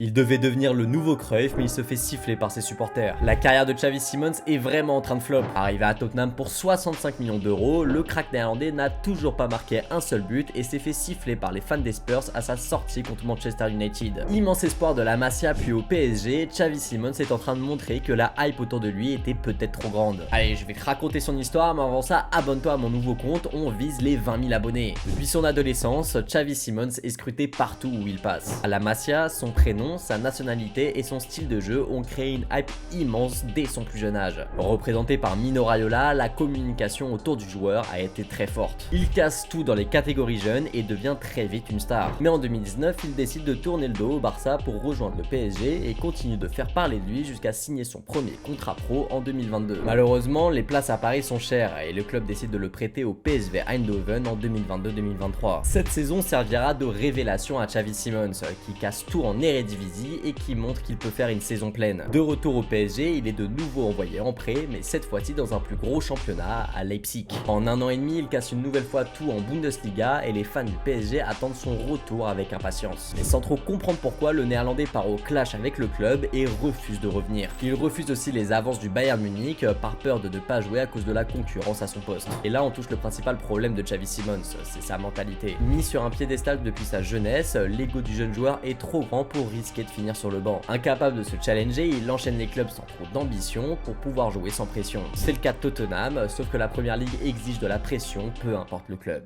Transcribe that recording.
Il devait devenir le nouveau Cruyff, mais il se fait siffler par ses supporters. La carrière de Xavi Simons est vraiment en train de flop. Arrivé à Tottenham pour 65 millions d'euros, le crack néerlandais n'a toujours pas marqué un seul but et s'est fait siffler par les fans des Spurs à sa sortie contre Manchester United. Immense espoir de la Masia puis au PSG, Xavi Simons est en train de montrer que la hype autour de lui était peut-être trop grande. Allez, je vais te raconter son histoire, mais avant ça, abonne-toi à mon nouveau compte, on vise les 20 000 abonnés. Depuis son adolescence, Xavi Simons est scruté partout où il passe. À la Masia, son prénom, sa nationalité et son style de jeu ont créé une hype immense dès son plus jeune âge. Représenté par Mino Raiola, la communication autour du joueur a été très forte. Il casse tout dans les catégories jeunes et devient très vite une star. Mais en 2019, il décide de tourner le dos au Barça pour rejoindre le PSG et continue de faire parler de lui jusqu'à signer son premier contrat pro en 2022. Malheureusement, les places à Paris sont chères et le club décide de le prêter au PSV Eindhoven en 2022-2023. Cette saison servira de révélation à Xavi Simons, qui casse tout en Eredivisie et qui montre qu'il peut faire une saison pleine. De retour au PSG, il est de nouveau envoyé en prêt, mais cette fois-ci dans un plus gros championnat, à Leipzig. En un an et demi, il casse une nouvelle fois tout en Bundesliga et les fans du PSG attendent son retour avec impatience. Mais sans trop comprendre pourquoi, le néerlandais part au clash avec le club et refuse de revenir. Il refuse aussi les avances du Bayern Munich par peur de ne pas jouer à cause de la concurrence à son poste. Et là on touche le principal problème de Xavi Simons, c'est sa mentalité. Mis sur un piédestal depuis sa jeunesse, l'ego du jeune joueur est trop grand pour risquer de finir sur le banc. Incapable de se challenger, il enchaîne les clubs sans trop d'ambition pour pouvoir jouer sans pression. C'est le cas de Tottenham, sauf que la première ligue exige de la pression, peu importe le club.